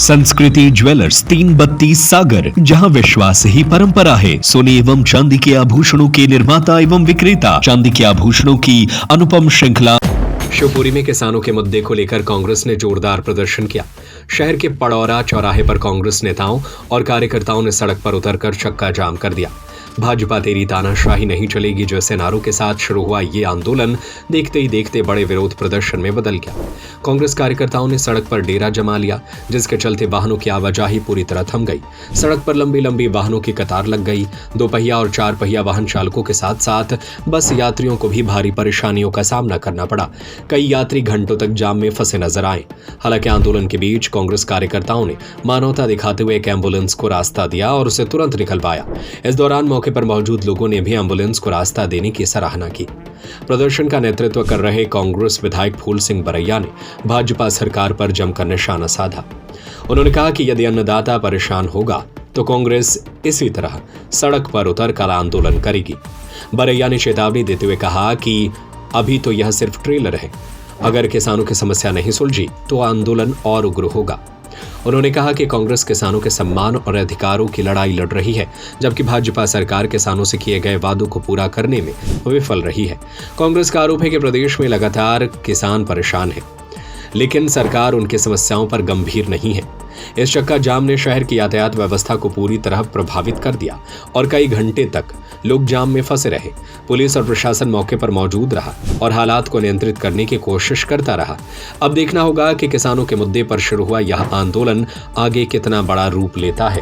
संस्कृति ज्वेलर्स 332 सागर, जहां विश्वास ही परंपरा है। सोने एवं चांदी के आभूषणों के निर्माता एवं विक्रेता, चांदी के आभूषणों की अनुपम श्रृंखला। शिवपुरी में किसानों के मुद्दे को लेकर कांग्रेस ने जोरदार प्रदर्शन किया। शहर के पड़ौरा चौराहे पर कांग्रेस नेताओं और कार्यकर्ताओं ने सड़क पर उतरकर चक्का जाम कर दिया। भाजपा तेरी तानाशाही नहीं चलेगी जैसे नारों के साथ शुरू हुआ ये आंदोलन देखते ही देखते बड़े विरोध प्रदर्शन में बदल गया। कांग्रेस कार्यकर्ताओं ने सड़क पर डेरा जमा लिया, जिसके चलते वाहनों की आवाजाही पूरी तरह थम गई। सड़क पर लंबी लंबी वाहनों की कतार लग गई। 2 पहिया और 4 पहिया वाहन चालकों के साथ साथ बस यात्रियों को भी भारी परेशानियों का सामना करना पड़ा। कई यात्री घंटों तक जाम में फंसे नजर आए। हालांकि आंदोलन के बीच कांग्रेस कार्यकर्ताओं ने मानवता दिखाते हुए एक एम्बुलेंस को रास्ता दिया और उसे तुरंत निकलवाया। इस दौरान मौके पर मौजूद लोगों ने भी एम्बुलेंस को रास्ता देने की सराहना की। प्रदर्शन का नेतृत्व कर रहे कांग्रेस विधायक फूल सिंह बरैया ने भाजपा सरकार पर जमकर निशाना साधा। उन्होंने कहा कि यदि अन्नदाता परेशान होगा तो कांग्रेस इसी तरह सड़क पर उतरकर आंदोलन करेगी। बरैया ने चेतावनी देते हुए कहा कि अभी तो यह सिर्फ ट्रेलर है, अगर किसानों की समस्या नहीं सुलझी तो आंदोलन और उग्र होगा। उन्होंने कहा कि कांग्रेस किसानों के सम्मान और अधिकारों की लड़ाई लड़ रही है, जबकि भाजपा सरकार किसानों से किए गए वादों को पूरा करने में विफल रही है। कांग्रेस का आरोप है कि प्रदेश में लगातार किसान परेशान है, लेकिन सरकार उनकी समस्याओं पर गंभीर नहीं है। इस चक्का जाम ने शहर की यातायात व्यवस्था को पूरी तरह प्रभावित कर दिया और कई घंटे तक लोग जाम में फंसे रहे। पुलिस और प्रशासन मौके पर मौजूद रहा और हालात को नियंत्रित करने की कोशिश करता रहा। अब देखना होगा कि किसानों के मुद्दे पर शुरू हुआ यह आंदोलन आगे कितना बड़ा रूप लेता है।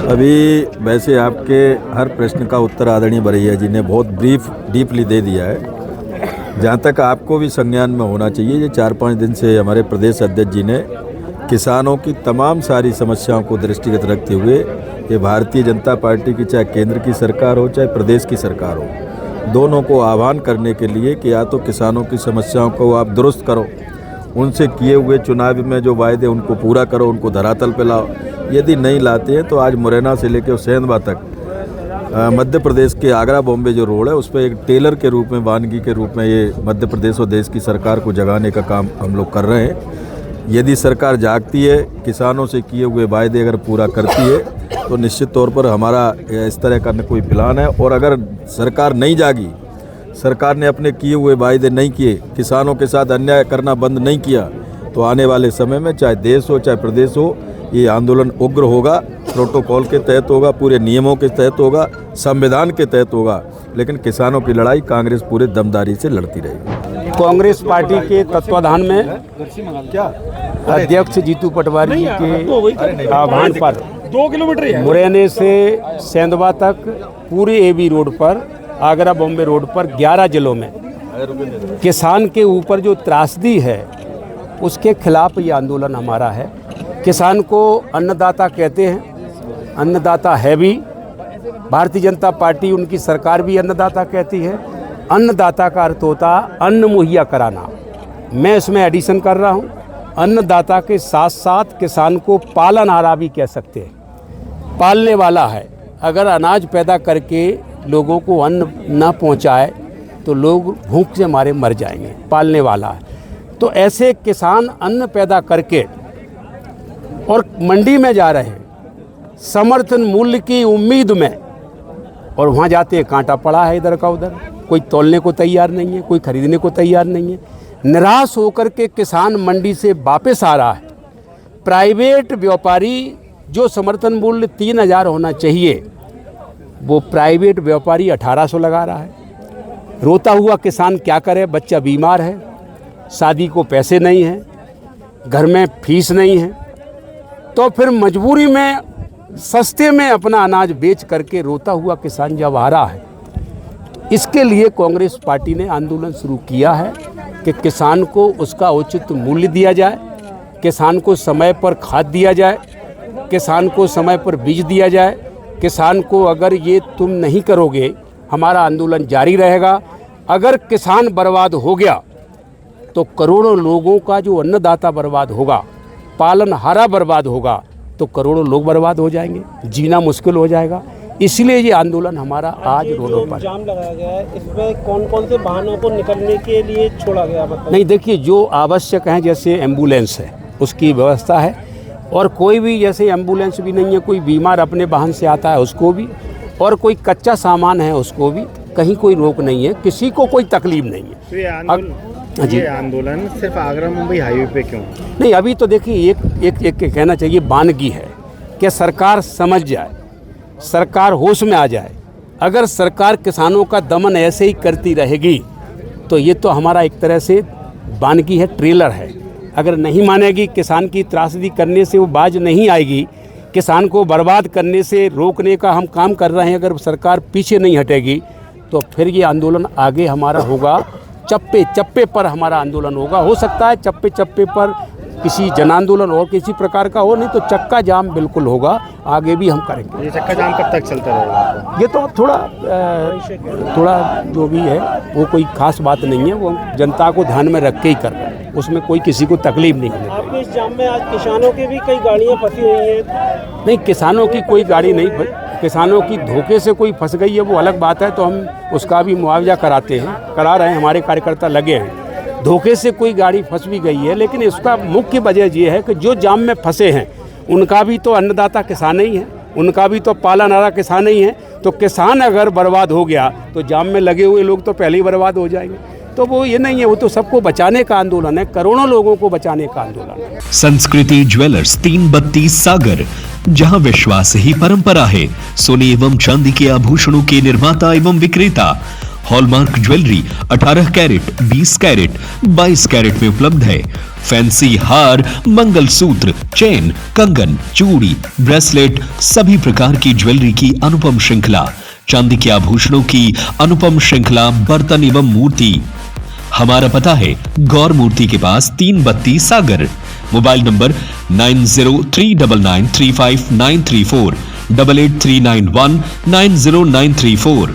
अभी वैसे आपके हर प्रश्न का उत्तर आदरणीय बरैया जी ने बहुत डीपली दे दिया है। जहाँ तक आपको भी संज्ञान में होना चाहिए, ये 4-5 दिन से हमारे प्रदेश अध्यक्ष जी ने किसानों की तमाम सारी समस्याओं को दृष्टिगत रखते हुए ये भारतीय जनता पार्टी की चाहे केंद्र की सरकार हो चाहे प्रदेश की सरकार हो, दोनों को आह्वान करने के लिए कि या तो किसानों की समस्याओं को आप दुरुस्त करो, उनसे किए हुए चुनाव में जो वायदे उनको पूरा करो, उनको धरातल पे लाओ। यदि नहीं लाते हैं तो आज मुरैना से लेकर सेंधवा तक मध्य प्रदेश के आगरा बॉम्बे जो रोड है उस पर एक टेलर के रूप में, वानगी के रूप में ये मध्य प्रदेश और देश की सरकार को जगाने का काम हम लोग कर रहे हैं। यदि सरकार जागती है, किसानों से किए हुए वायदे अगर पूरा करती है तो निश्चित तौर पर हमारा इस तरह का कोई प्लान है। और अगर सरकार नहीं जागी, सरकार ने अपने किए हुए वायदे नहीं किए, किसानों के साथ अन्याय करना बंद नहीं किया, तो आने वाले समय में चाहे देश हो चाहे प्रदेश हो, ये आंदोलन उग्र होगा, प्रोटोकॉल के तहत होगा, पूरे नियमों के तहत होगा, संविधान के तहत होगा, लेकिन किसानों की लड़ाई कांग्रेस पूरे दमदारी से लड़ती रहेगी। कांग्रेस पार्टी के तत्वाधान में अध्यक्ष जीतू पटवारी जी के आह्वान पर 2 किलोमीटर मुरैना से सेंधवा तक पूरे एबी रोड पर, आगरा बॉम्बे रोड पर 11 जिलों में किसान के ऊपर जो त्रासदी है उसके खिलाफ ये आंदोलन हमारा है। किसान को अन्नदाता कहते हैं, अन्नदाता है भी, भारतीय जनता पार्टी उनकी सरकार भी अन्नदाता कहती है। अन्नदाता का अर्थ होता अन्न मुहैया कराना। मैं इसमें एडिशन कर रहा हूँ, अन्नदाता के साथ साथ किसान को पालनहारा भी कह सकते हैं। पालने वाला है, अगर अनाज पैदा करके लोगों को अन्न न पहुँचाए तो लोग भूख से मारे मर जाएंगे। पालने वाला है, तो ऐसे किसान अन्न पैदा करके और मंडी में जा रहे हैं समर्थन मूल्य की उम्मीद में, और वहाँ जाते हैं कांटा पड़ा है इधर का उधर, कोई तोलने को तैयार नहीं है, कोई खरीदने को तैयार नहीं है। निराश होकर के किसान मंडी से वापस आ रहा है। प्राइवेट व्यापारी जो समर्थन मूल्य 3000 होना चाहिए, वो प्राइवेट व्यापारी 1800 लगा रहा है। रोता हुआ किसान क्या करे, बच्चा बीमार है, शादी को पैसे नहीं हैं, घर में फीस नहीं है, तो फिर मजबूरी में सस्ते में अपना अनाज बेच करके रोता हुआ किसान जब आ रहा है, इसके लिए कांग्रेस पार्टी ने आंदोलन शुरू किया है कि किसान को उसका उचित मूल्य दिया जाए, किसान को समय पर खाद दिया जाए, किसान को समय पर बीज दिया जाए। किसान को अगर ये तुम नहीं करोगे, हमारा आंदोलन जारी रहेगा। अगर किसान बर्बाद हो गया तो करोड़ों लोगों का जो अन्नदाता बर्बाद होगा, पालनहारा बर्बाद होगा, तो करोड़ों लोग बर्बाद हो जाएंगे, जीना मुश्किल हो जाएगा। इसलिए ये आंदोलन हमारा आज रोडों पर। जाम लगाया गया है, इसमें कौन कौन से वाहनों को निकलने के लिए छोड़ा गया, मतलब? नहीं, देखिए, जो आवश्यक है, जैसे एम्बुलेंस है उसकी व्यवस्था है, और कोई भी जैसे एम्बुलेंस भी नहीं है, कोई बीमार अपने वाहन से आता है उसको भी, और कोई कच्चा सामान है उसको भी, कहीं कोई रोक नहीं है, किसी को कोई तकलीफ नहीं है। तो ये आंदोलन सिर्फ आगरा मुंबई हाईवे पे क्यों? नहीं, अभी तो देखिए, एक कहना चाहिए, बानगी है कि सरकार समझ जाए, सरकार होश में आ जाए। अगर सरकार किसानों का दमन ऐसे ही करती रहेगी तो ये तो हमारा एक तरह से बानगी है, ट्रेलर है। अगर नहीं मानेगी, किसान की त्रासदी करने से वो बाज नहीं आएगी, किसान को बर्बाद करने से रोकने का हम काम कर रहे हैं, अगर सरकार पीछे नहीं हटेगी तो फिर ये आंदोलन आगे हमारा होगा, चप्पे चप्पे पर हमारा आंदोलन होगा। हो सकता है चप्पे चप्पे पर किसी जन आंदोलन और किसी प्रकार का हो, नहीं तो चक्का जाम बिल्कुल होगा, आगे भी हम करेंगे। ये चक्का जाम कब तक चलता रहेगा? ये तो थोड़ा जो भी है वो कोई खास बात नहीं है, वो जनता को ध्यान में रख के ही कर रहे हैं, उसमें कोई किसी को तकलीफ नहीं होने आपके इस जाम में आज किसानों की भी कई गाड़ियां फंसी हुई हैं। नहीं, किसानों की कोई गाड़ी नहीं, किसानों की धोखे से कोई फंस गई है वो अलग बात है, तो हम उसका भी मुआवजा कराते हैं, करा रहे हैं, हमारे कार्यकर्ता लगे हैं। धोखे से कोई गाड़ी फंस भी गई है, लेकिन इसका मुख्य वजह ये है कि जो जाम में फंसे हैं उनका भी तो अन्नदाता किसान ही है, उनका भी तो पालनहारा किसान ही है। तो किसान अगर बर्बाद हो गया तो जाम में लगे हुए लोग तो पहले ही बर्बाद हो जाएंगे। तो वो ये नहीं है, वो तो सबको बचाने का आंदोलन है, करोड़ों लोगों को बचाने का आंदोलन है। संस्कृति ज्वेलर्स 332 सागर, जहां विश्वास ही परंपरा है। सोने एवं चांदी के आभूषणों के निर्माता एवं विक्रेता। Hallmark jewellery 18 carat, 20 carat, 22 carat में उपलब्ध है। फैंसी हार, मंगलसूत्र, चेन, कंगन, चूड़ी, ब्रेसलेट, सभी प्रकार की ज्वेलरी की अनुपम श्रृंखला। चांदी के आभूषणों की अनुपम श्रृंखला, बर्तन एवं मूर्ति। हमारा पता है गौर मूर्ति के पास 332 सागर। Mobile number 9039935934, 8839190934।